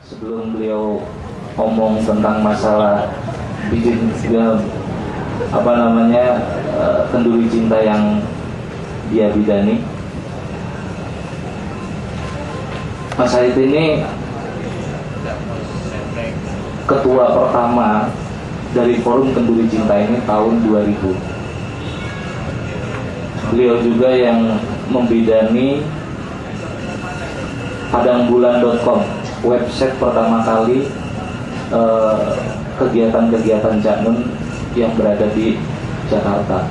sebelum beliau ngomong tentang masalah bikin kenduri cinta yang dia bidani, Mas Said ini ketua pertama dari Forum Kenduri Cinta ini tahun 2000. Beliau juga yang membidani padangbulan.com, website pertama kali kegiatan-kegiatan Cak Nun yang berada di Jakarta.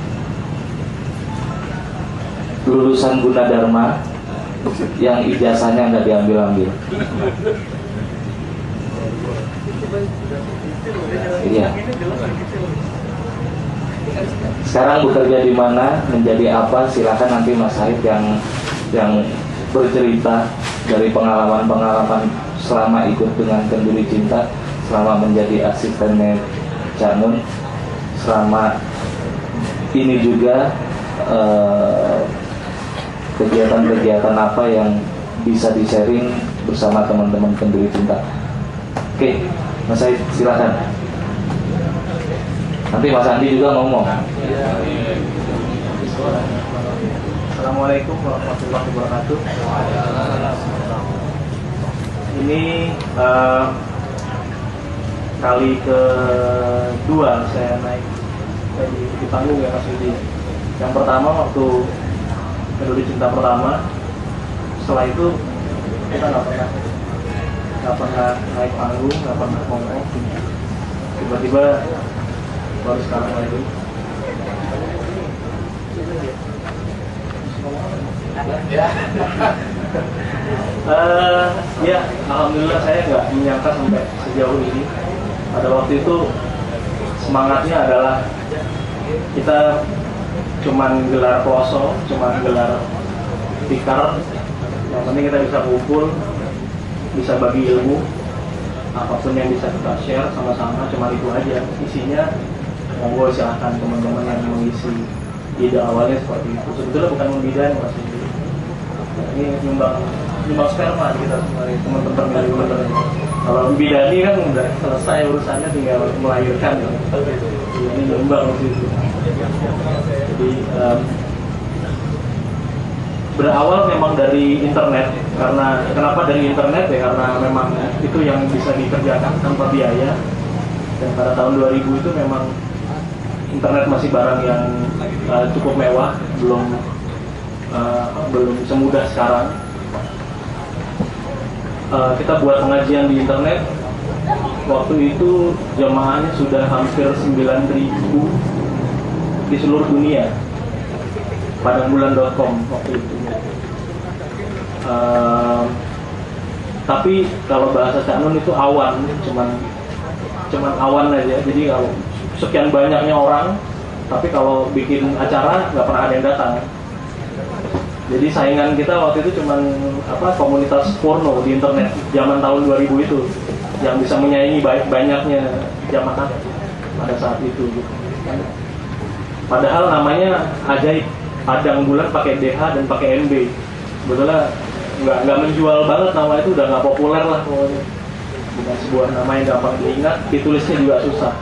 Lulusan Gunadarma yang ijazahnya nggak diambil-ambil. Iya. Sekarang bekerja di mana, menjadi apa? Silakan nanti Mas Said yang bercerita dari pengalaman-pengalaman selama ikut dengan Kenduri Cinta, selama menjadi asistennya Cak Nun, selama ini juga kegiatan-kegiatan apa yang bisa di-sharing bersama teman-teman Kenduri Cinta. Oke, Mas Said silakan. Nanti Mas Andi juga ngomong. Assalamualaikum warahmatullahi wabarakatuh. Ini kali kedua saya naik di panggung ya Mas Yudi. Yang pertama waktu Kenduri Cinta pertama, setelah itu kita nggak pernah naik panggung, nggak pernah ngomong. Tiba-tiba baru sekarang lagi. Ya, alhamdulillah saya nggak menyangka sampai sejauh ini. Pada waktu itu semangatnya adalah kita cuman gelar kloso, cuman gelar tikar, yang penting kita bisa kumpul, bisa bagi ilmu, apapun yang bisa kita share sama-sama, cuma itu aja. Isinya monggo silahkan teman-teman yang mengisi. Ide awalnya seperti itu. Sebetulnya bukan membidani Mas, ini nyumbang sperma kita sebagai teman-teman dari bener. Kalau membidani kan udah selesai urusannya, tinggal melahirkan. Ini nyumbang itu. Jadi berawal memang dari internet. Kenapa dari internet ya? Karena memang itu yang bisa dikerjakan tanpa biaya. Dan pada tahun 2000 itu memang internet masih barang yang cukup mewah, belum semudah sekarang. Kita buat pengajian di internet. Waktu itu jemaahnya sudah hampir 9.000 di seluruh dunia. Padangbulan.com waktu itu. Tapi kalau bahasa Cak Nun itu awan, cuman awan aja. Jadi kalau sekian banyaknya orang, tapi kalau bikin acara nggak pernah ada yang datang. Jadi saingan kita waktu itu cuman komunitas porno di internet zaman tahun 2000 itu yang bisa menyaingi banyaknya jamaah pada saat itu. Padahal namanya ajaib, Padang Bulan pakai DH dan pakai NB. Sebetulnya nggak menjual banget, nama itu udah nggak populer lah pokoknya. Bukan sebuah nama yang gampang diingat, ditulisnya juga susah.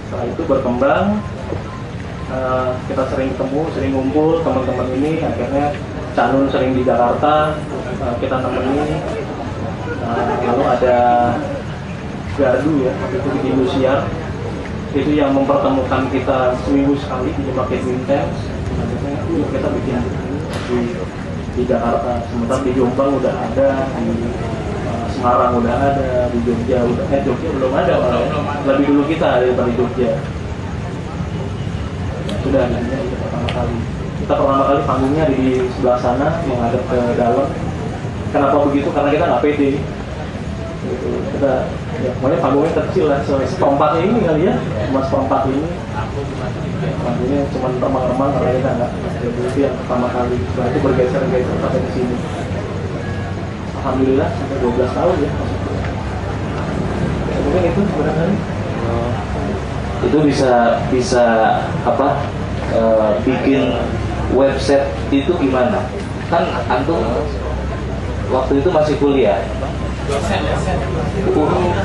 Setelah itu berkembang, kita sering ketemu, sering ngumpul teman-teman ini. Akhirnya Cak Nun sering di Jakarta, kita nemenin. Lalu ada Gardu ya, itu di Indosiar. Itu yang mempertemukan kita seminggu sekali di Paket Intense. Akhirnya kita bikin di Jakarta. Sementara di Jombang udah ada, di Semarang udah ada, di Jogja udah. Jogja belum ada malah. Lebih dulu kita daripada Jogja. Sudah ini pertama kali. Kita pertama kali panggungnya di sebelah sana, menghadap ke dalam. Kenapa begitu? Karena kita nggak pede. Gitu. Kita ya, pokoknya panggungnya kecil lah, seperempat ini kali ya, cuma seperempat ini. Panggungnya cuma remang-remang karena kita nggak. Itu yang pertama kali. Setelah itu bergeser-geser sampai di sini. Alhamdulillah sampai 12 tahun ya. Mungkin itu sebenarnya. Itu bisa bikin website itu gimana? Kan antum waktu itu masih kuliah,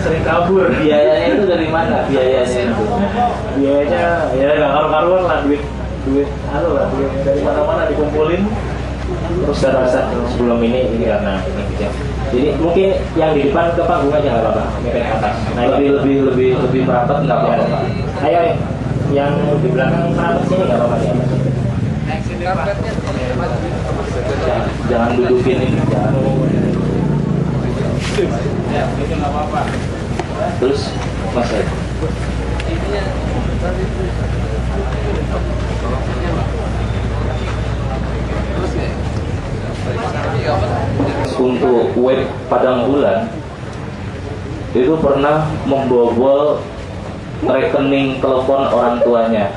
Sering kabur. Biayanya itu dari mana? Biayanya itu? Biayanya ya nggak karu-karuan lah, duit duit dari mana-mana dikumpulin. Terus sebelum ini karena ini kecil. Jadi mungkin yang di depan ke panggung aja nggak apa-apa, mepet ke atas. Nah, lebih merapat nggak apa-apa, Pak. Ayo, yang di belakang merapat sini nggak apa-apa ya. Jangan dudukin ini, jangan. Terus Mas Said. Untuk web Padang Bulan itu pernah membobol rekening telepon orang tuanya,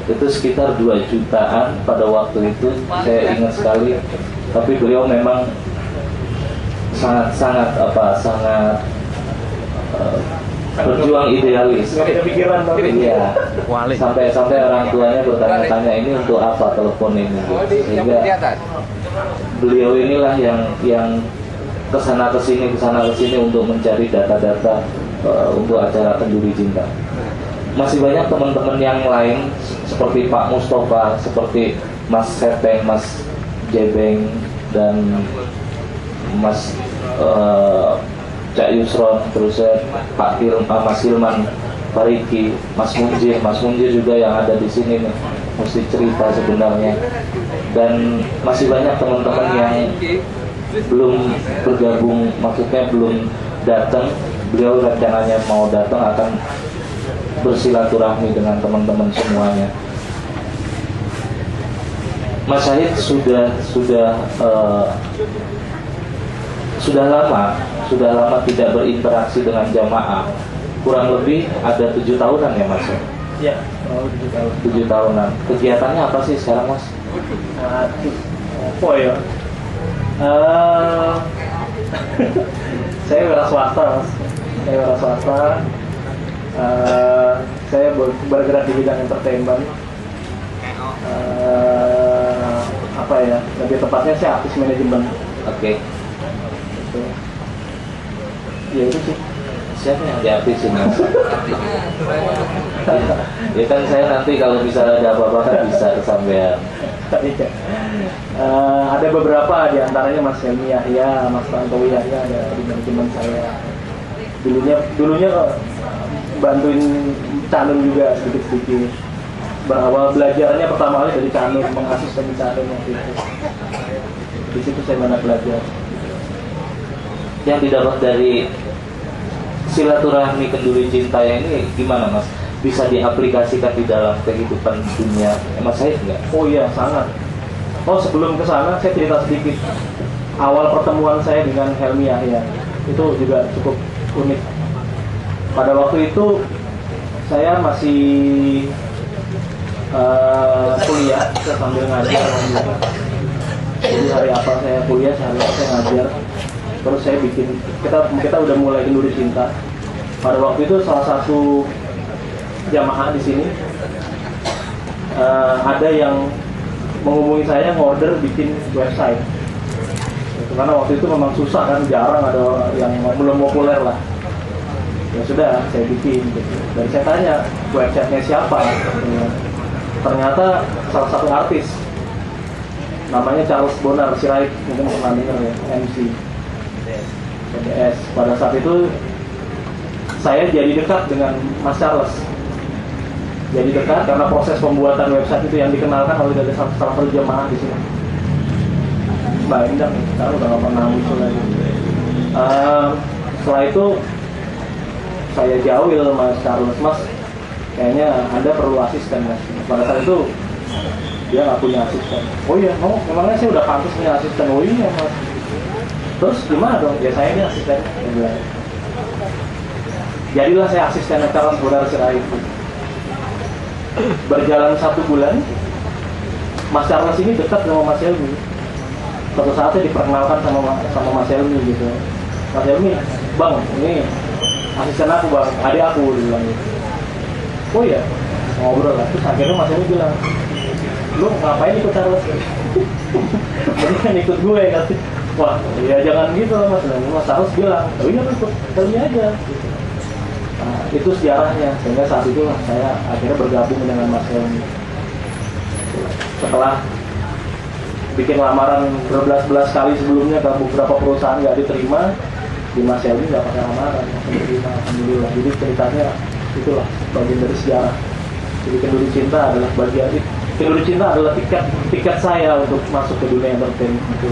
itu sekitar 2 jutaan pada waktu itu, saya ingat sekali. Tapi beliau memang sangat berjuang idealis. Nggak ada pikiran tapi. Iya. Sampai orang tuanya bertanya-tanya ini untuk apa telepon ini. Sehingga beliau inilah yang kesana kesini untuk mencari data-data untuk acara Kenduri Cinta. Masih banyak teman-teman yang lain seperti Pak Mustafa, seperti Mas Seteng, Mas Jebeng, dan Mas Cak Yusron, terus Pak Mas Hilman, Fariki, Mas Munjir juga yang ada di sini nih, mesti cerita sebenarnya. Dan masih banyak teman-teman yang belum bergabung, maksudnya belum datang. Beliau rencananya mau datang, akan bersilaturahmi dengan teman-teman semuanya. Mas Syahid sudah lama tidak berinteraksi dengan jamaah. Kurang lebih ada 7 tahunan ya Mas? Ya, 7 tahun. 7 tahunan. Kegiatannya apa sih sekarang Mas? Apa ya? Saya wira swasta Mas. Saya bergerak di bidang entertainment. Apa ya? Lebih tepatnya saya artis manajemen. Oke. Ya itu sih. Siapa yang diartisin Mas? Ya kan saya nanti kalau misalnya ada apa-apa kan bisa kesampean. Ada beberapa diantaranya Mas Helmi Yahya, Mas Tantowi Yahya ada di manajemen saya. Dulunya bantuin Canun juga sedikit-sedikit. Berawal belajarnya pertama kali dari Canun, mengasisten Canun waktu itu. Di situ saya banyak belajar. Yang didapat dari silaturahmi Kenduri Cinta ini gimana Mas? Bisa diaplikasikan di dalam kehidupan dunia Mas Said nggak? Oh iya, sangat. Oh sebelum ke sana saya cerita sedikit. Awal pertemuan saya dengan Helmi Yahya itu juga cukup unik. Pada waktu itu saya masih kuliah, saya sambil ngajar. Jadi hari apa saya kuliah, hari apa saya ngajar. Terus saya bikin, kita udah mulai Kenduri Cinta. Pada waktu itu salah satu jamaah di sini ada yang menghubungi saya ngorder bikin website. Karena waktu itu memang susah kan, jarang ada yang belum populer lah. Ya sudah, saya bikin gitu. Dan saya tanya websitenya siapa. Ternyata salah satu artis, namanya Charles Bonar Sirait, mungkin pernah dengar ya, MC PDS. Pada saat itu saya jadi dekat dengan Mas Charles. Jadi dekat karena proses pembuatan website itu yang dikenalkan oleh dari salah satu jamaah di sini. Mbak Endang, sekarang udah nggak pernah muncul lagi. Setelah itu saya jawil Mas Charles, Mas, kayaknya Anda perlu asisten Mas. Pada saat itu dia nggak punya asisten. Oh iya, memangnya saya udah pantas punya asisten? Oh iya Mas. Terus gimana dong? Ya saya ini asisten. Jadilah saya asisten Charles Bonar Sirait. Berjalan 1 bulan, Mas Charles ini dekat sama Mas Helmi. Suatu saat saya diperkenalkan sama Mas Helmi gitu. Mas Helmi, Bang, ini asisten aku Bang, adik aku bilang gitu. Oh iya, ngobrol lah. Terus akhirnya Mas Helmi bilang, lu ngapain ikut Charles? Jadi kan ikut gue katanya. Wah, ya jangan gitu mas. Mas harus bilang, oh iya mas, kali aja. Gitu. Nah, itu sejarahnya. Sehingga saat itu saya akhirnya bergabung dengan Mas Helmi. Setelah bikin lamaran berbelas-belas kali sebelumnya ke beberapa perusahaan nggak diterima, di Mas Helmi nggak pakai lamaran, langsung diterima. Alhamdulillah. Jadi ceritanya itulah bagian dari sejarah. Jadi Kenduri Cinta adalah bagian itu. Kenduri Cinta adalah tiket saya untuk masuk ke dunia entertainment itu.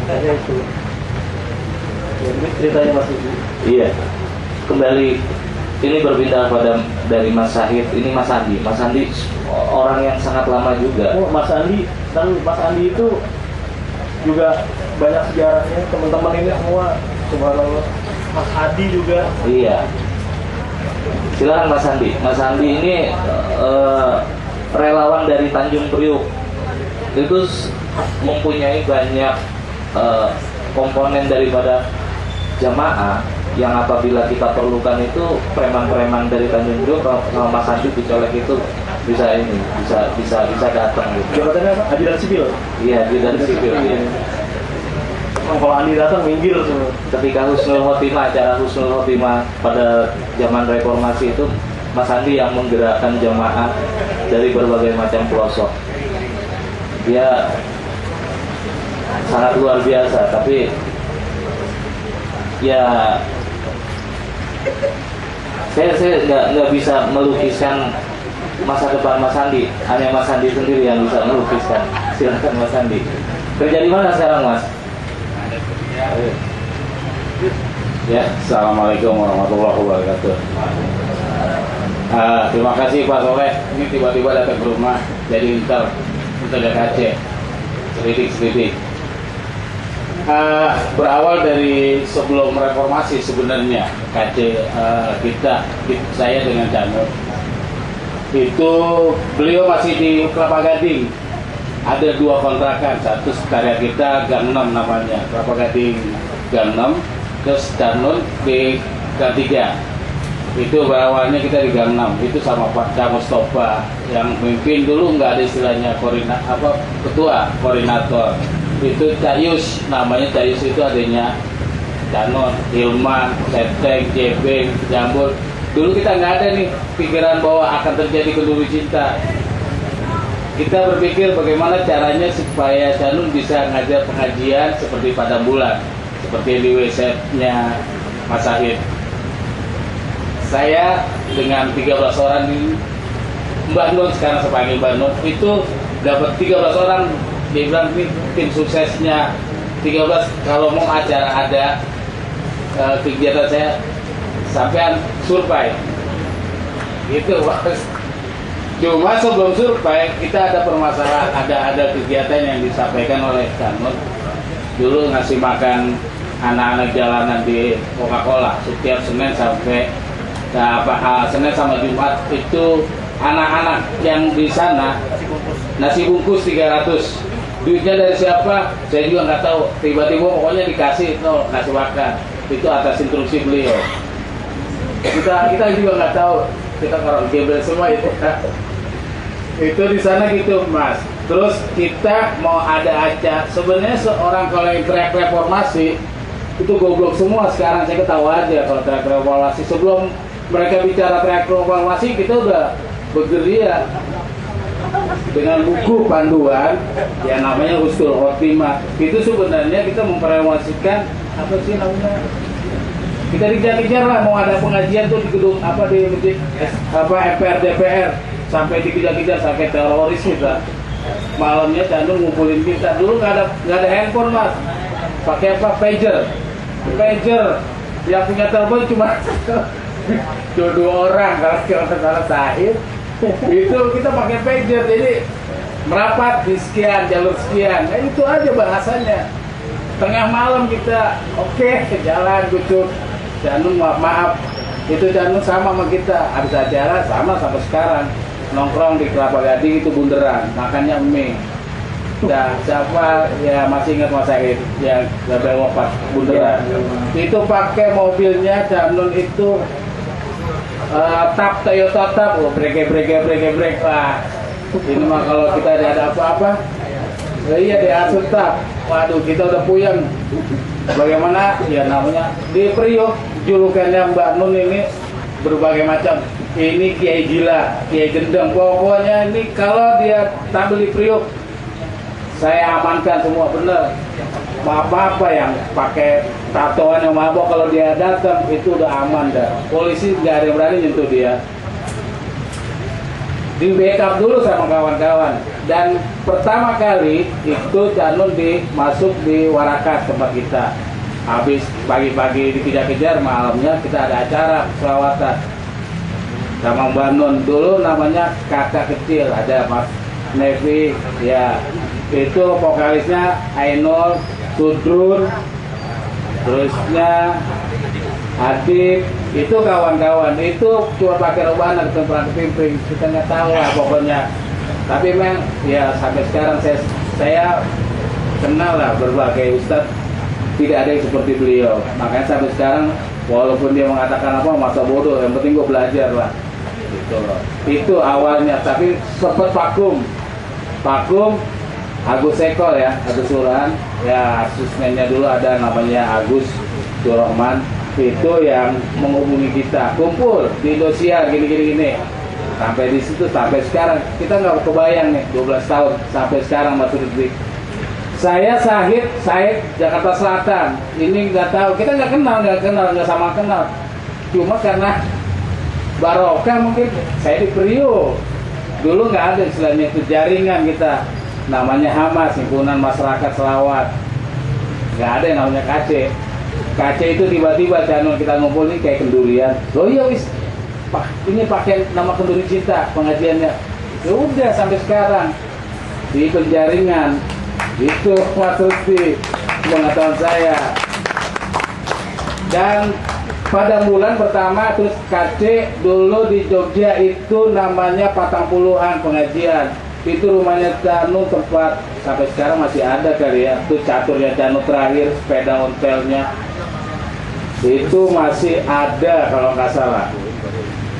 Kayaknya itu. Ya, ini ceritanya Mas Ibu. Iya. Kembali ini berpindah pada dari Mas Syahid, ini Mas Andi. Mas Andi orang yang sangat lama juga. Oh, Mas Andi, dan Mas Andi itu juga banyak sejarahnya. Teman-teman ini semua, subhanallah. Mas Adi juga. Iya. Silakan Mas Andi. Mas Andi ini relawan dari Tanjung Priuk. Itu mempunyai banyak komponen daripada jamaah yang apabila kita perlukan itu preman-preman dari Tanjung Priuk kalau Mas Andi dicolek itu bisa datang gitu. Jabatannya apa? Ajudan sipil. Iya, ajudan sipil. Iya. Kalau Andi datang minggir semua. Ketika Husnul Khotimah, acara Husnul Khotimah pada zaman reformasi itu Mas Andi yang menggerakkan jamaah dari berbagai macam pelosok. Dia sangat luar biasa, tapi ya saya nggak bisa melukiskan masa depan Mas Andi. Hanya Mas Andi sendiri yang bisa melukiskan. Silakan Mas Andi. Kerja di mana sekarang Mas? Ya, assalamualaikum warahmatullahi wabarakatuh. Terima kasih Pak Soleh. Ini tiba-tiba datang ke rumah, jadi ntar lihat Aceh, sedikit. Berawal dari sebelum reformasi sebenarnya KC saya dengan Cano itu beliau masih di Kelapa Gading. Ada 2 kontrakan, satu karya kita Gang 6 namanya, Kelapa Gading Gang 6, terus Danun di Gang 3. Itu berawalnya kita di Gang 6, itu sama Pak Mustafa yang memimpin dulu, nggak ada istilahnya ketua, koordinator. Itu Cayus, namanya Cayus itu adanya Danun, Hilman, Seteng, Jebeng, Jambul. Dulu kita nggak ada nih pikiran bahwa akan terjadi Kenduri Cinta. Kita berpikir bagaimana caranya supaya Danun bisa ngajar pengajian seperti pada bulan, seperti di WC-nya Mas Syahid. Saya dengan 13 orang di Mbak Nun, sekarang saya panggil Mbak Nun, itu dapat 13 orang. Dia bilang ini tim suksesnya 13, kalau mau acara ada kegiatan saya sampean survei gitu Mas. Cuma sebelum survei kita ada permasalahan, ada kegiatan yang disampaikan oleh Danun dulu, ngasih makan anak-anak jalanan di Coca-Cola setiap Senin sampai Senin sama Jumat. Itu anak-anak yang di sana nasi bungkus 300. Duitnya dari siapa? Saya juga nggak tahu. Tiba-tiba pokoknya dikasih nasi makan. Itu atas instruksi beliau. Kita juga nggak tahu. Kita orang gembel semua itu. Itu di sana gitu Mas. Terus kita mau ada acara. Sebenarnya seorang kalau yang teriak reformasi itu goblok semua. Sekarang saya ketawa aja kalau teriak reformasi. Sebelum mereka bicara teriak reformasi, kita udah bergeria dengan buku panduan yang namanya Husnul Khotimah. Itu sebenarnya kita mempromosikan apa sih namanya? Kita dikejar-kejar lah, mau ada pengajian tuh di gedung di masjid MPR DPR, sampai dikejar-kejar sampai teroris kita. Malamnya Danun ngumpulin kita. Dulu nggak ada handphone Mas, pakai pager yang punya telepon cuma 2 orang kalau salah Syahid. Itu kita pakai pager, jadi merapat di sekian jalur sekian. Nah, itu aja bahasanya. Tengah malam kita ke jalan gucuk. Danun maaf, itu Danun sama kita, habis acara sama sampai sekarang nongkrong di Kelapa Gading itu bunderan, makannya mie. Nah, siapa ya masih ingat Mas Syahid yang sampai wafat bunderan? Itu pakai mobilnya Danun itu Toyota Tap, brek. Wah, ini mah kalau kita ada apa-apa Iya diasuh tak. Waduh kita udah puyeng. Bagaimana ya namanya di Priok julukannya Mbak Nun ini berbagai macam. Ini kiai gila, kiai gendeng. Pokoknya ini kalau dia tampil di Priok saya amankan semua bener. Apa-apa yang pakai tatoan yang mabok kalau dia datang itu udah aman dah. Polisi nggak ada yang berani nyentuh dia. Di backup dulu sama kawan-kawan. Dan pertama kali itu Canun masuk di Warakas tempat kita. Habis pagi-pagi dikejar-kejar, malamnya kita ada acara selawatan sama Mbak Nun. Dulu namanya kakak kecil, ada Mas Nevi, ya itu vokalisnya Ainul, Sudrun, terusnya Adib, itu kawan-kawan itu cuma pakai rebana ke tempat kepimpin, kita nggak tahu lah pokoknya. Tapi memang ya sampai sekarang saya kenal lah berbagai ustadz, tidak ada yang seperti beliau. Makanya sampai sekarang walaupun dia mengatakan apa masa bodoh, yang penting gue belajar lah. Gitu loh. Itu awalnya, tapi sempat vakum Agus Sekol ya, Agus Suran ya, asesmennya dulu ada namanya Agus Surahman, itu yang menghubungi kita, kumpul di Indosiar gini sampai di situ sampai sekarang kita nggak kebayang nih 12 tahun sampai sekarang Mas Rudi. Saya Said Jakarta Selatan, ini nggak tahu, kita nggak sama kenal, cuma karena barokah mungkin saya di Priok dulu nggak ada istilahnya itu jaringan kita namanya Hamas, himpunan masyarakat selawat, nggak ada yang namanya KC itu tiba-tiba Canun kita ngumpul ini kayak kendurian. Oh iya wis, ini pakai nama Kenduri Cinta pengajiannya. Ya udah sampai sekarang di penjaringan itu Mas Rusdi pengetahuan saya. Dan pada bulan pertama terus KC dulu di Jogja itu namanya Patang Puluhan pengajian. Itu rumahnya Canun, tempat sampai sekarang masih ada kali ya, itu caturnya Canun terakhir, sepeda ontelnya itu masih ada kalau nggak salah.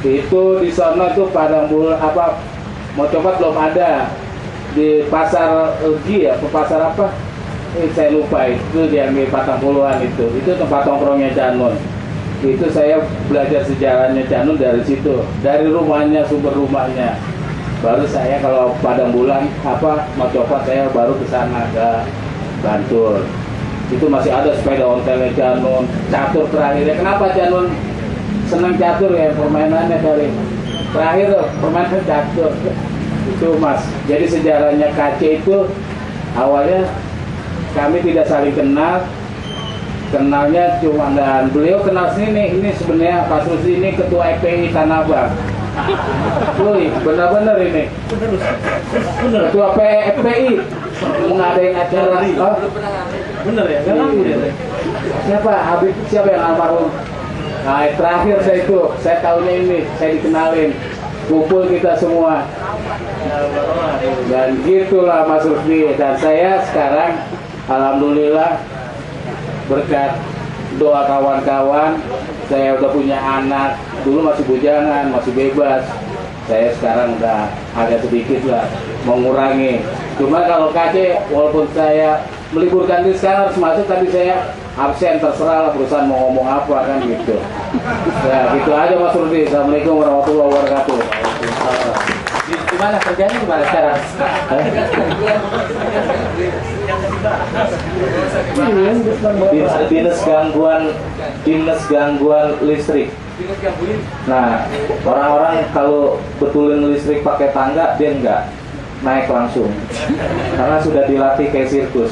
Itu di sana itu Padang Bulan apa mau coba belum ada, di pasar Egi ya, pasar apa saya lupa, itu di Patang Puluhan itu tempat nongkrongnya Canun. Itu saya belajar sejarahnya Canun dari situ, dari rumahnya, sumber rumahnya. Baru saya kalau Padang Bulan apa mau coba saya baru ke sana ke Bantul. Itu masih ada sepeda ontelnya Canun, catur terakhirnya. Kenapa Canun senang catur ya, permainannya kali terakhir tuh permainan catur itu Mas. Jadi sejarahnya KC itu awalnya kami tidak saling kenalnya cuma, dan beliau kenal sini. Ini sebenarnya Pak Rusdi ini ketua FPI Tanah Abang. Woi, benar-benar ini. Ketua FPI mengadain acara. Oh, Bener ya? Gak ngaku dia. siapa? Habib siapa yang almarhum? Nah, terakhir saya tahunya ini, saya dikenalin. Kumpul kita semua. Dan gitulah Mas Rusdi. Dan saya sekarang alhamdulillah berkat doa kawan-kawan, saya udah punya anak. Dulu masih bujangan, masih bebas. Saya sekarang udah agak sedikit lah mengurangi. Cuma kalau KC, walaupun saya meliburkan diri sekarang harus masuk, tapi saya absen, terserah lah perusahaan mau ngomong apa kan gitu. Ya gitu aja Mas Rudi. Assalamualaikum warahmatullahi wabarakatuh. Gimana kerjanya gimana sekarang? dinas gangguan listrik. Nah, orang-orang kalau betulin listrik pakai tangga, dia enggak naik langsung karena sudah dilatih kayak sirkus.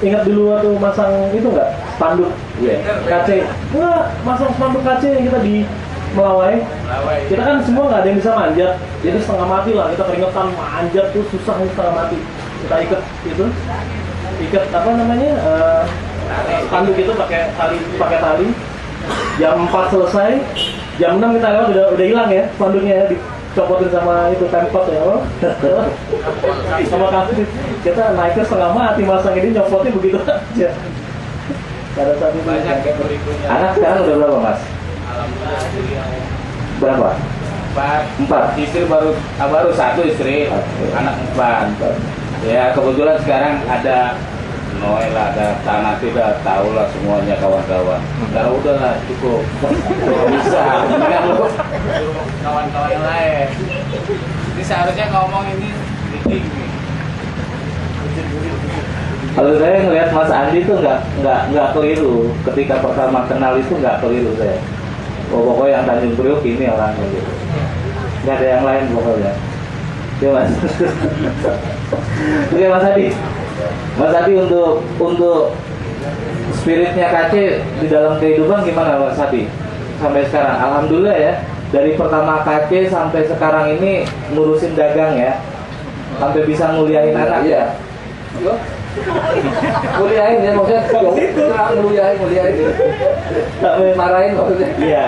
Ingat dulu waktu masang itu enggak spanduk KC, enggak masang spanduk KC yang kita di Melawai. Kita kan semua nggak ada yang bisa manjat, jadi setengah mati lah, kita keringetan manjat tuh susah, setengah mati. Kita ikat apa namanya spanduk itu pakai tali. Jam 4 selesai, jam 6 kita lewat udah hilang ya spanduknya ya, dicopotin sama itu tempat ya, sama kaki. Kita naiknya setengah mati, masang ini nyopotnya begitu aja. Pada saat itu Banyak yang berikutnya. Anak sekarang udah berapa Mas? Berapa? 4. Istri baru satu istri, anak 4. Ya kebetulan sekarang ada Noel, ada tanah, tidak tahu lah semuanya kawan-kawan. Karena udahlah cukup, nggak bisa. Mendingan lu kawan-kawan yang lain. Ini seharusnya ngomong ini meeting nih. Kalau saya ngelihat Mas Andi tuh nggak keliru. Ketika pertama kenal itu nggak keliru saya. Pokoknya yang Tanjung Priok ini orangnya gitu. Nggak ada yang lain pokoknya. Ya Mas. Oke Mas Adi. Mas Adi untuk spiritnya KC di dalam kehidupan gimana Mas Adi? Sampai sekarang, alhamdulillah ya. Dari pertama KC sampai sekarang ini ngurusin dagang ya. Sampai bisa nguliahin anak ya. Nguliahin ya maksudnya nguliahin Sampai marahin maksudnya. Iya.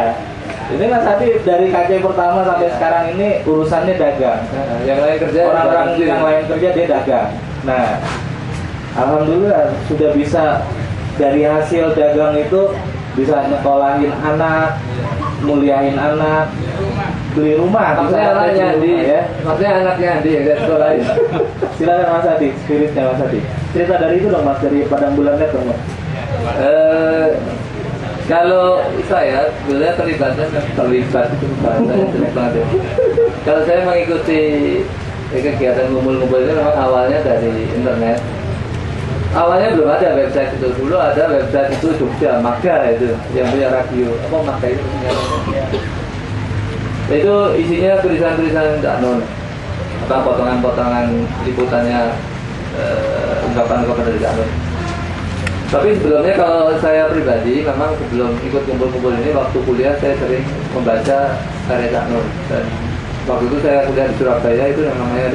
Ini Mas Adi dari KC pertama sampai sekarang ini urusannya dagang. Yang lain kerja, Orang-orang yang lain kerja dia dagang. Nah, alhamdulillah sudah bisa dari hasil dagang itu bisa nyekolahin anak, muliahin anak, beli rumah. Maksudnya anaknya Andi ya. Maksudnya anaknya Andi yang saya sekolahin. Silakan Mas Adi, spiritnya Mas Adi. Cerita dari itu dong Mas, dari Padang Bulan Net dong Mas. Kalau saya sebenarnya terlibat itu bahasa. Kalau saya mengikuti kegiatan ngumpul-ngumpul itu memang awalnya dari internet. Awalnya belum ada website itu, dulu ada website itu Jogja, Maga itu yang punya radio, apa Maga itu? Itu isinya tulisan-tulisan Cak Nun, apa potongan-potongan liputannya ungkapan-ungkapan dari Cak Nun. Tapi sebelumnya kalau saya pribadi, memang sebelum ikut kumpul-kumpul ini, waktu kuliah saya sering membaca karya Cak Nun. Dan waktu itu saya kuliah di Surabaya, itu yang namanya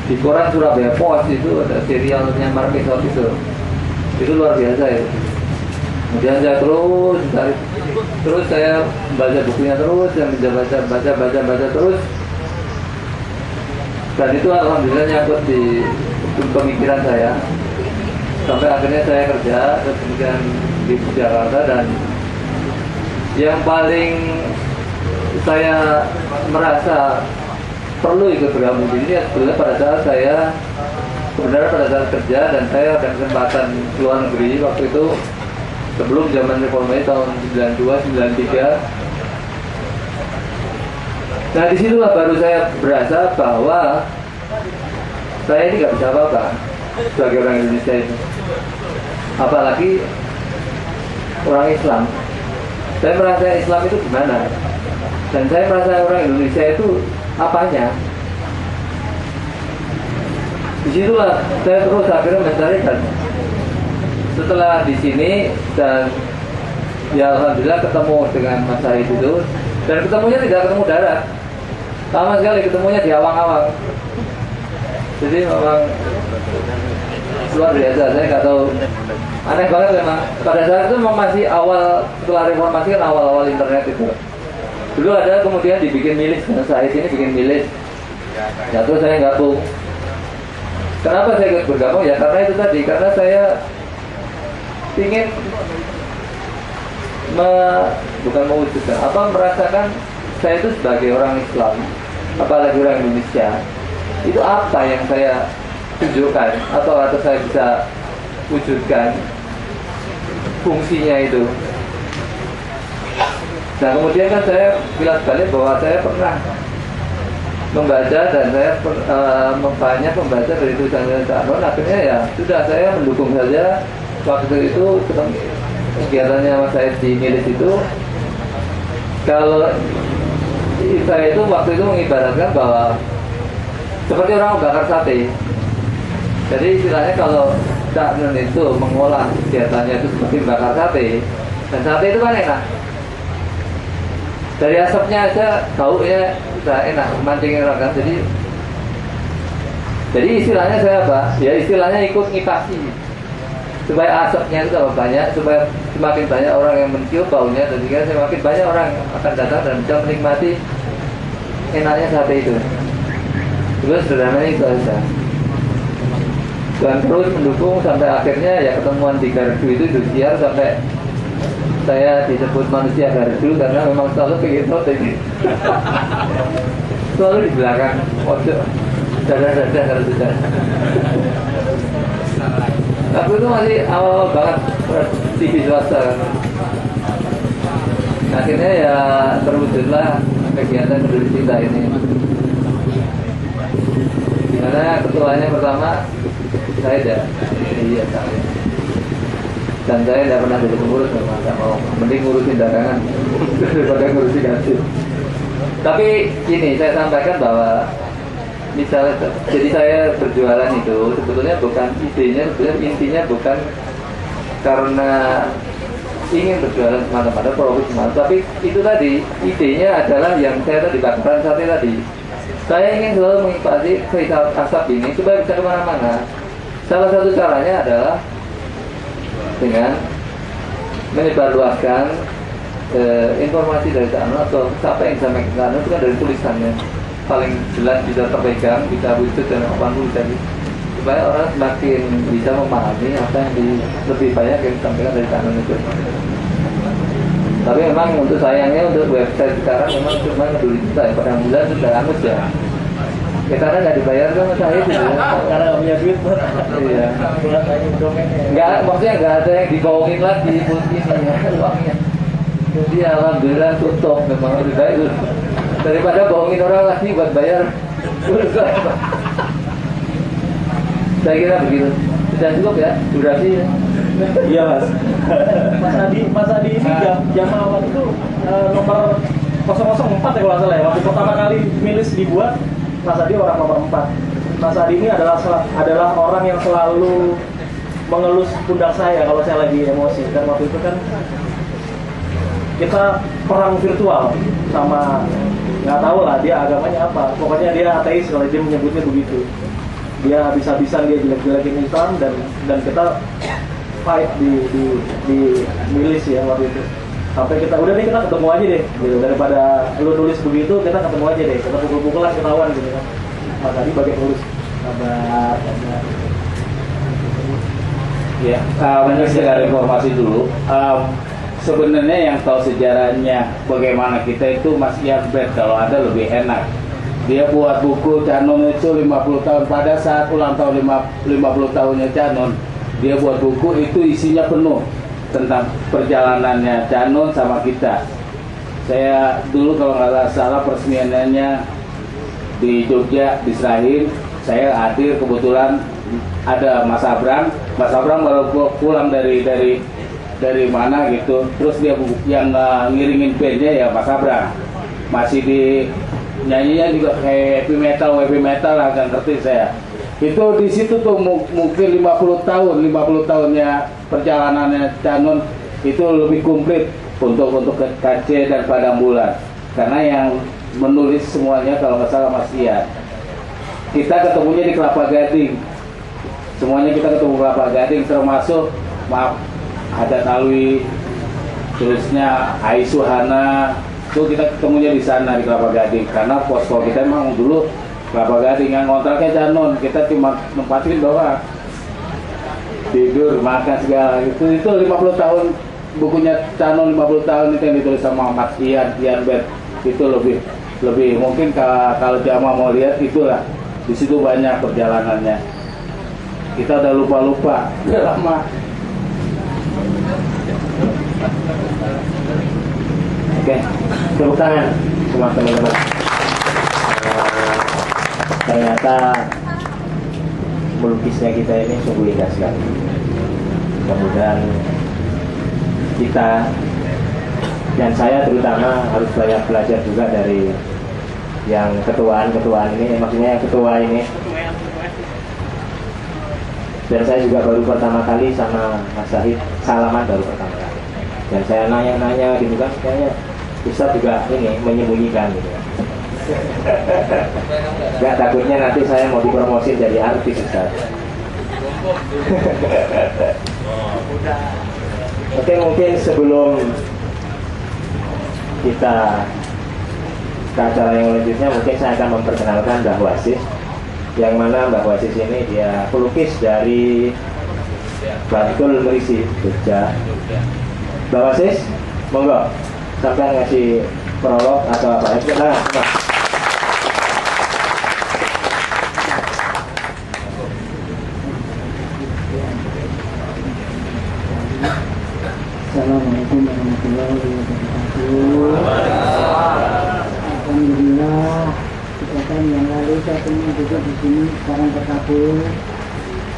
di koran Surabaya Post itu ada serialnya Marquesot itu luar biasa ya. Kemudian saya terus saya membaca bukunya terus, saya baca terus, dan itu alhamdulillah nyangkut di pemikiran saya sampai akhirnya saya kerja dan kemudian di Jakarta. Dan yang paling saya merasa perlu ikut bergabung di sini sebenarnya pada saat kerja dan saya ada kesempatan ke luar negeri waktu itu sebelum zaman reformasi tahun 92-93. Nah disitulah baru saya berasa bahwa saya ini nggak bisa apa-apa sebagai orang Indonesia itu, apalagi orang Islam. Saya merasa Islam itu gimana, dan saya merasa orang Indonesia itu apanya. Disitulah saya terus akhirnya mencari, dan setelah di sini dan ya alhamdulillah ketemu dengan Mas Said itu, dan ketemunya tidak ketemu darat sama sekali, ketemunya di awang-awang. Jadi memang luar biasa, saya nggak tahu, aneh banget memang. Pada saat itu memang masih awal, setelah reformasi kan awal-awal internet itu. Dulu ada kemudian dibikin milis, dan Said ini bikin milis. Ya terus saya gabung. Kenapa saya ikut bergabung? Ya karena itu tadi, karena saya ingin bukan mewujudkan, merasakan saya itu sebagai orang Islam, apalagi orang Indonesia, itu apa yang saya tunjukkan atau saya bisa wujudkan fungsinya itu. Nah kemudian kan saya bilang balik bahwa saya pernah membaca dan saya banyak membaca dari tulisan Cak Nun. Akhirnya ya sudah, saya mendukung saja. Waktu itu kegiatannya Mas Said di milis itu, kalau saya itu waktu itu mengibaratkan bahwa seperti orang membakar sate. Jadi istilahnya kalau Cak Nun itu mengolah kegiatannya itu seperti membakar sate, dan sate itu kan enak. Dari asapnya aja baunya sudah enak, mancing orang kan. Jadi istilahnya saya apa? Ya istilahnya ikut ngipasi supaya asapnya itu tambah banyak, supaya semakin banyak orang yang mencium baunya, dan jika semakin banyak orang akan datang dan bisa menikmati enaknya sate itu. Terus sederhananya itu aja. Dan terus mendukung sampai akhirnya ya ketemuan di Gardu itu siar sampai saya disebut manusia Gardu karena memang selalu pengen foto ini. Selalu di belakang pojok. Dadar harus sudah. Aku itu masih awal banget TV swasta kan. Akhirnya ya terwujudlah kegiatan Peduli Cinta ini. Dimana ketuanya pertama saya ada, iya saya. Dan saya tidak pernah jadi pengurus, memang nggak mau. Mending ngurusin dagangan daripada ngurusin hasil. Tapi ini saya sampaikan bahwa misalnya, jadi saya berjualan itu sebetulnya bukan idenya, sebetulnya intinya bukan karena ingin berjualan semata-mata profit semata, tapi itu tadi idenya adalah yang saya tadi bakaran sate tadi. Saya ingin selalu mengikuti cerita asap ini supaya bisa kemana-mana. Salah satu caranya adalah dengan menyebarluaskan informasi dari sana, atau apa yang disampaikan sana itu kan dari tulisannya paling jelas, bisa terpegang, bisa wujud dan apa tadi, supaya orang semakin bisa memahami apa yang lebih banyak yang disampaikan dari sana itu. Tapi memang untuk sayangnya untuk website sekarang memang cuma Peduli Cinta ya, pada bulan sudah angus ya. Ya karena nggak dibayar sama saya itu ya. Karena nggak punya duit. Iya. Nggak, maksudnya nggak ada yang dibohongin lagi pun ini ya uangnya. Jadi alhamdulillah tutup, memang lebih baik itu daripada bohongin orang lagi buat bayar. Saya kira begitu. Sudah cukup ya durasi. Iya mas. Mas Adi ini jam awal itu nomor 004 ya kalau nggak salah ya. Waktu pertama kali milis dibuat, Mas Adi orang nomor 4. Mas Adi ini adalah orang yang selalu mengelus pundak saya kalau saya lagi emosi. Dan waktu itu kan kita perang virtual sama, nggak tahu lah dia agamanya apa. Pokoknya dia ateis kalau dia menyebutnya begitu. Dia habis-habisan dia jelek-jelekin Islam dan kita fight di milis ya waktu itu. Sampai kita udah nih kita ketemu aja deh gitu. Daripada lu nulis begitu, kita ketemu aja deh, kita pukul-pukulan ketahuan gitu kan. Mas Adi bagian nulis kabar. Ya, mungkin sekedar informasi dulu. Sebenarnya yang tahu sejarahnya bagaimana kita itu Mas Ian Bet, kalau ada lebih enak. Dia buat buku Canon itu 50 tahun, pada saat ulang tahun 50 tahunnya Canon, dia buat buku itu isinya penuh tentang perjalanannya Canon sama kita. Saya dulu kalau nggak salah peresmiannya di Jogja diserahin, saya hadir, kebetulan ada Mas Abram baru pulang dari mana gitu, terus dia yang ngiringin bandnya ya Mas Abram, masih di nyanyinya juga kayak heavy metal lah, nggak ngerti saya. Itu di situ tuh mungkin 50 tahunnya perjalanannya Canon itu lebih komplit untuk KC dan Padang Bulan, karena yang menulis semuanya kalau nggak salah Mas Ian. Kita ketemunya di Kelapa Gading, semuanya kita ketemu Kelapa Gading, termasuk Hadat Alwi, terusnya Aisuhana, itu kita ketemunya di sana di Kelapa Gading, karena posko kita memang dulu Kelapa Gading, yang kontraknya Canon, kita cuma nempatin doang, tidur, makan segala itu 50 tahun bukunya Canon 50 tahun itu yang ditulis sama Mas Ian Bet, itu lebih mungkin kalau jamaah mau lihat itulah, di situ banyak perjalanannya, kita udah lupa udah lama. Oke, tepuk tangan semua teman-teman. Ternyata melukisnya kita ini sungguh indah sekali. Mudah-mudahan kita dan saya terutama harus banyak belajar juga dari yang ketuaan ini, maksudnya yang ketua ini. Dan saya juga baru pertama kali sama Mas Zahid salaman baru pertama kali. Dan saya nanya gitu kan, kayaknya Ustaz juga ini menyembunyikan gitu. Gak, takutnya nanti saya mau dipromosin jadi artis Ustaz. Oke, mungkin sebelum kita ke acara yang selanjutnya, mungkin saya akan memperkenalkan Mbah Wasis, yang mana Mbah Wasis ini dia pelukis dari Bantul Merisi, Jogja. Mbah Wasis, monggo sampai ngasih prolog atau apa ya? Assalamualaikum warahmatullahi wabarakatuh. Alhamdulillah, kejadian yang lalu saya ingin duduk di sini, sekarang terkabul.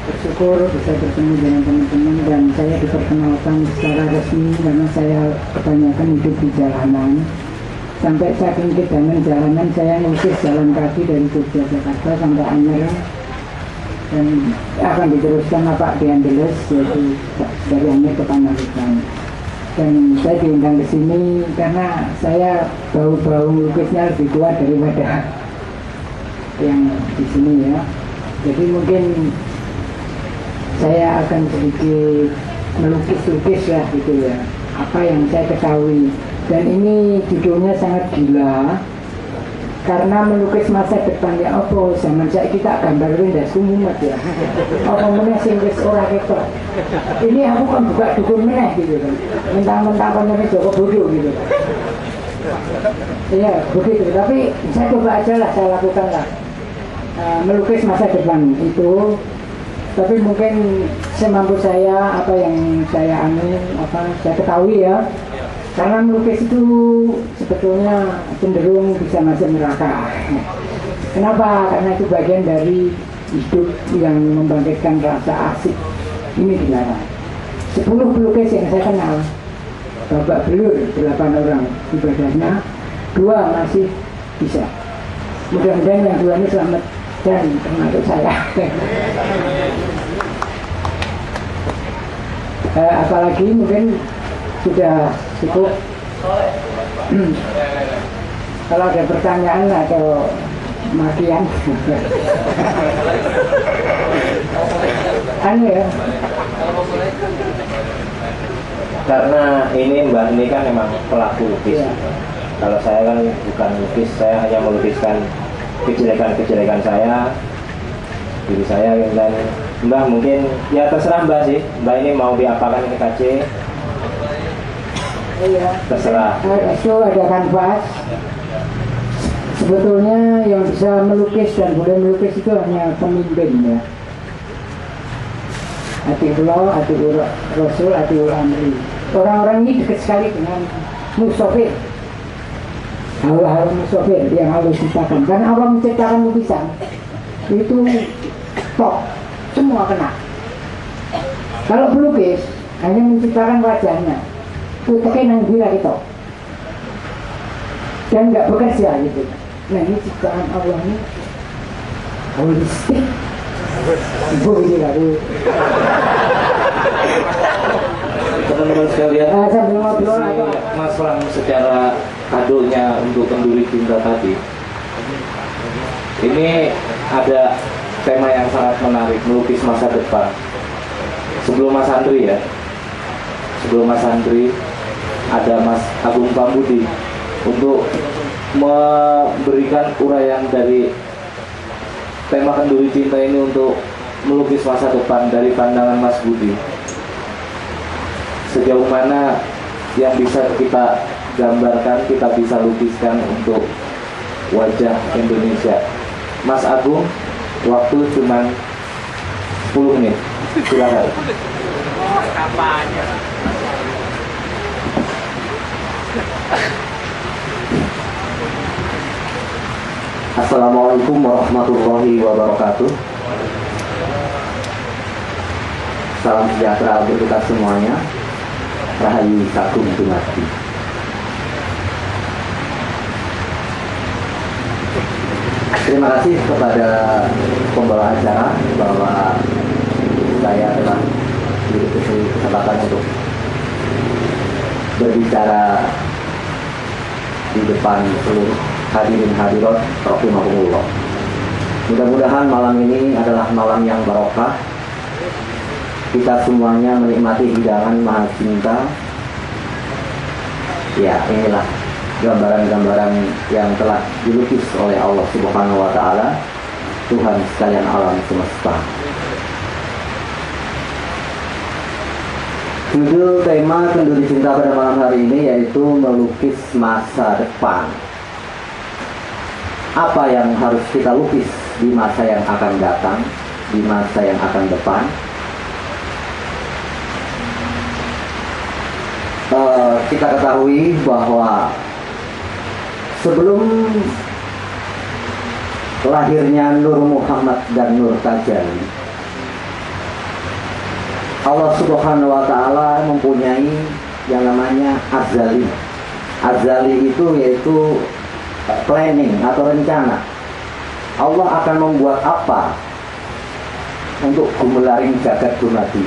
Bersyukur bisa bertemu dengan teman-teman dan saya diperkenalkan secara resmi karena saya kebanyakan hidup di jalanan. Sampai saking kedaman jalanan, saya ngukis jalan kaki dari Yogyakarta sampai Anyer dan akan diteruskan Pak Diandeles, yaitu dari Anyer ke Panalitan. Dan saya diundang ke sini karena saya bau-bau lukisnya lebih kuat daripada yang di sini ya. Jadi mungkin saya akan sedikit melukis-lukis lah gitu ya, apa yang saya ketahui. Dan ini judulnya sangat gila karena melukis masa depan ya apa zaman saya kita gambar rendah sumumet ya apa meneh sing wis ora ketok. Ini aku kan buka dukun meneh gitu kan, mentang-mentang kontennya Joko bodoh gitu. Iya begitu, tapi saya coba aja lah, saya lakukan lah melukis masa depan itu. Tapi mungkin semampu saya, apa yang saya saya ketahui ya. Karena melukis itu sebetulnya cenderung bisa masuk neraka. Kenapa? Karena itu bagian dari hidup yang membangkitkan rasa asik. Ini dilarang. 10 pelukis yang saya kenal, babak belur 8 orang ibadahnya, 2 masih bisa. Mudah-mudahan yang 2 ini selamat dan termasuk saya. Apalagi mungkin sudah cukup. Kalau ada pertanyaan atau makian ya. Karena ini Mbak ini kan memang pelaku lukis. Kalau saya kan bukan lukis, saya hanya melukiskan kejelekan-kejelekan saya, diri saya. Dan Mbak mungkin ya terserah Mbak sih, Mbak ini mau diapakan ini KC. Iya. Terserah. Itu ada kanvas. Sebetulnya yang bisa melukis dan boleh melukis itu hanya pemimpin ya. Atiullah, Atiul Rasul, Atiul Amri. Orang-orang ini dekat sekali dengan Mustafir. Hal-hal Mustafir yang harus diciptakan. Karena Allah menciptakan lukisan itu top, semua kena. Kalau pelukis hanya menciptakan wajahnya, itu tekan yang bila itu dan nggak bekerja gitu. Nah ini ciptaan Allah ini holistik. Ibu ini lalu Teman-teman sekalian, sambil ngobrol atau Mas Lang secara kadonya untuk kenduri cinta tadi, ini ada tema yang sangat menarik, melukis masa depan. Sebelum Mas Andri ya, ada Mas Agung Pambudi untuk memberikan uraian dari tema kenduri cinta ini untuk melukis masa depan dari pandangan Mas Budi. Sejauh mana yang bisa kita gambarkan, kita bisa lukiskan untuk wajah Indonesia. Mas Agung, waktu cuma 10 menit, silakan. Assalamualaikum warahmatullahi wabarakatuh. Salam sejahtera untuk kita semuanya. Rahayu Sakum Dumadi. Terima kasih kepada pembawa acara bahwa saya telah diberi kesempatan untuk berbicara di depan seluruh hadirin hadirat rahimahumullah. Mudah-mudahan malam ini adalah malam yang barokah. Kita semuanya menikmati hidangan Maha Cinta. Ya, inilah gambaran-gambaran yang telah dilukis oleh Allah Subhanahu wa Ta'ala, Tuhan sekalian alam semesta. Judul tema kenduri cinta pada malam hari ini yaitu melukis masa depan. Apa yang harus kita lukis di masa yang akan datang, di masa yang akan depan? kita ketahui bahwa sebelum lahirnya Nur Muhammad dan Nur Tajalli, Allah Subhanahu wa Ta'ala mempunyai yang namanya azali. Azali itu yaitu planning atau rencana. Allah akan membuat apa untuk gumelaring jagat dumadi.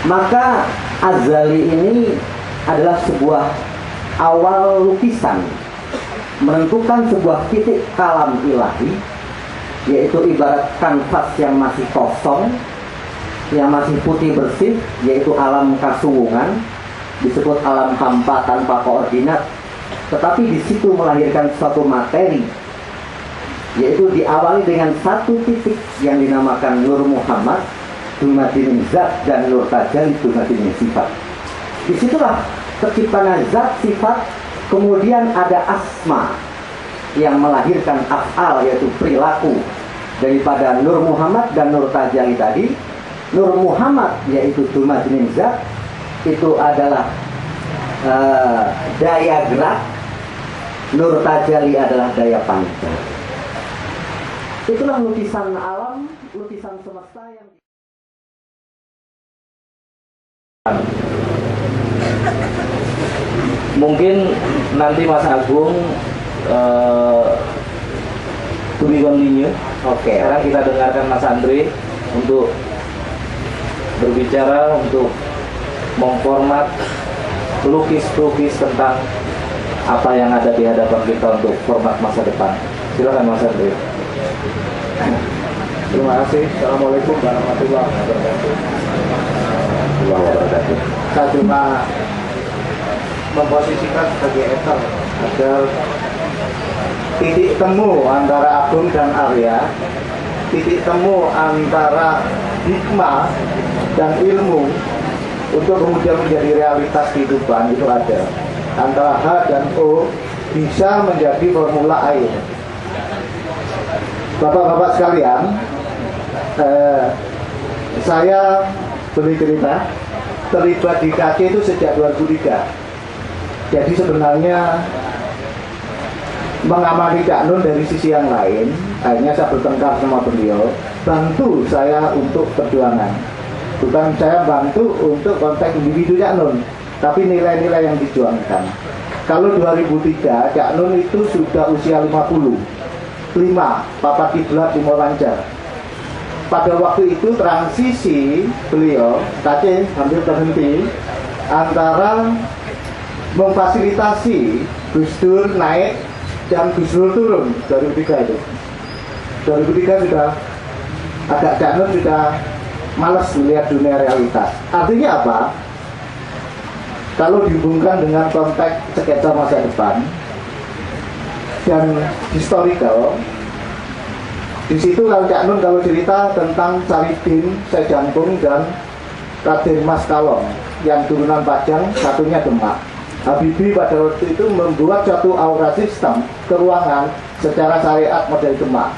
Maka azali ini adalah sebuah awal lukisan, menentukan sebuah titik kalam ilahi, yaitu ibarat kanvas yang masih kosong, yang masih putih bersih, yaitu alam kasunggungan, disebut alam hampa tanpa koordinat. Tetapi di situ melahirkan suatu materi, yaitu diawali dengan satu titik yang dinamakan Nur Muhammad, dumadinin zat, dan Nur Tajalli, dumadinin sifat. Disitulah terciptanya zat, sifat, kemudian ada asma yang melahirkan af'al, yaitu perilaku daripada Nur Muhammad dan Nur Tajalli tadi. Nur Muhammad yaitu dumadinin zat, itu adalah daya gerak. Nur Tajalli adalah daya pancar. Itulah lukisan alam, lukisan semesta yang mungkin nanti Mas Agung to be continue. Oke. Sekarang kita dengarkan Mas Andre untuk berbicara, untuk memformat pelukis-pelukis tentang apa yang ada di hadapan kita untuk format masa depan. Silakan Mas Andre. Terima kasih. Assalamualaikum warahmatullahi wabarakatuh. Saya cuma memposisikan sebagai etal agar titik temu antara Agung dan Arya, titik temu antara hikmah dan ilmu untuk kemudian menjadi realitas kehidupan itu ada. Antara H dan O bisa menjadi formula air. Bapak-bapak sekalian, saya boleh cerita terlibat di KC itu sejak 2003. Jadi sebenarnya mengamati Cak Nun dari sisi yang lain, akhirnya saya bertengkar sama beliau, bantu saya untuk perjuangan. Bukan saya bantu untuk konteks individu Cak Nun, tapi nilai-nilai yang dijuangkan. Kalau 2003 Cak Nun itu sudah usia 55, papat kiblat 5 lancar. Pada waktu itu transisi beliau, tadi hampir terhenti antara memfasilitasi Gus Dur naik dan Gus Dur turun. 2003 itu 2003 sudah agak Cak Nun sudah malas melihat dunia realitas. Artinya apa? Kalau dihubungkan dengan konteks sketsa masa depan dan historical, di situ kalau Cak Nun kalau cerita tentang Saridin, Sejangkung, dan Raden Mas Kalong yang turunan Pajang, satunya Demak. Habibie pada waktu itu membuat suatu aura sistem keruangan secara syariat model Demak.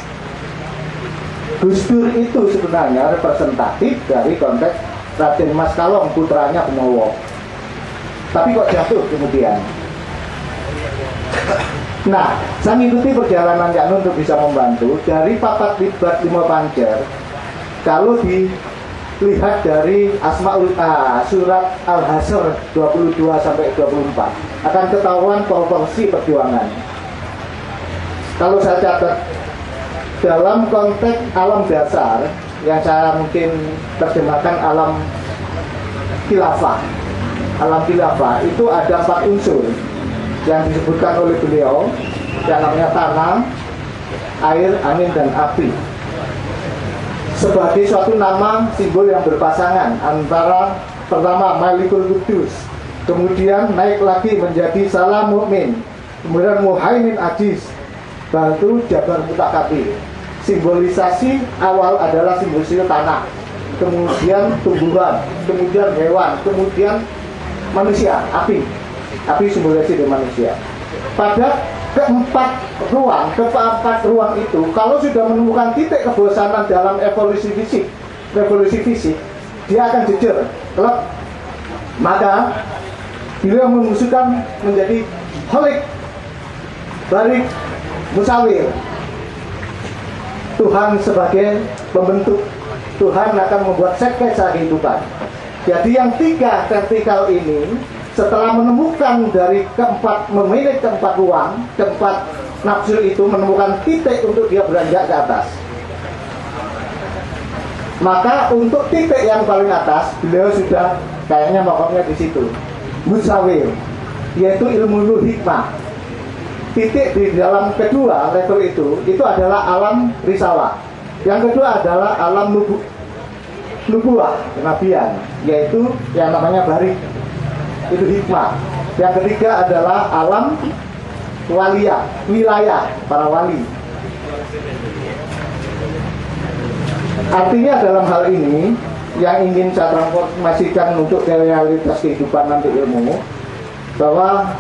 Gus Dur itu sebenarnya representatif dari konteks Raden Mas Kalong, putranya Benowo. Tapi kok jatuh kemudian. Nah, saya mengikuti perjalanan Cak Nun untuk bisa membantu dari papat libat 5 pancer. Kalau dilihat dari Asmaul surat Al-Hasr 22 sampai 24 akan ketahuan proporsi perjuangan. Kalau saya catat dalam konteks alam dasar yang saya mungkin terjemahkan alam khilafah. Alam khilafah itu ada 4 unsur yang disebutkan oleh beliau, yang namanya tanah, air, angin, dan api, sebagai suatu nama simbol yang berpasangan antara pertama Malikul Qudus, kemudian naik lagi menjadi Salam Mu'min, kemudian Muhaimin Aziz, Bantu Jabar Mutakabir. Simbolisasi awal adalah simbolisasi tanah, kemudian tumbuhan, kemudian hewan, kemudian manusia, api simbolisasi dari manusia. Pada keempat ruang itu, kalau sudah menemukan titik kebosanan dalam evolusi fisik, dia akan jujur, klep, Maka beliau mengusulkan menjadi holik, barik, musawir. Tuhan sebagai pembentuk, Tuhan akan membuat sketsa kehidupan. Jadi yang tiga vertikal ini setelah menemukan dari keempat, memilih keempat ruang, keempat nafsu itu menemukan titik untuk dia beranjak ke atas. Maka untuk titik yang paling atas beliau sudah kayaknya makamnya di situ, musawir, yaitu ilmu nur hikmah. Titik di dalam kedua level itu adalah alam risalah. Yang kedua adalah alam nubuah, kenabian, yaitu yang namanya barik, itu hikmah. Yang ketiga adalah alam waliyah, wilayah para wali. Artinya dalam hal ini yang ingin saya transformasikan untuk realitas kehidupan nanti ilmu, bahwa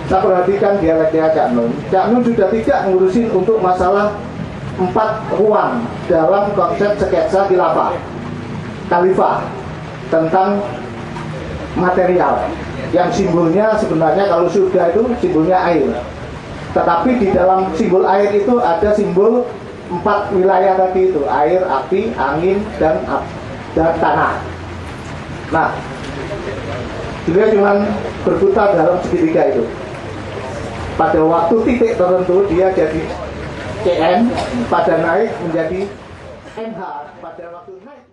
saya perhatikan dialektika Cak Nun. Cak Nun sudah tidak ngurusin untuk masalah 4 ruang dalam konsep sketsa khalifah tentang material, yang simbolnya sebenarnya kalau surga itu simbolnya air, tetapi di dalam simbol air itu ada simbol 4 wilayah tadi itu, air, api, angin, dan tanah. Nah, dia cuma berputar dalam segitiga itu. Pada waktu titik tertentu dia jadi CN, pada naik menjadi NH. Pada waktu naik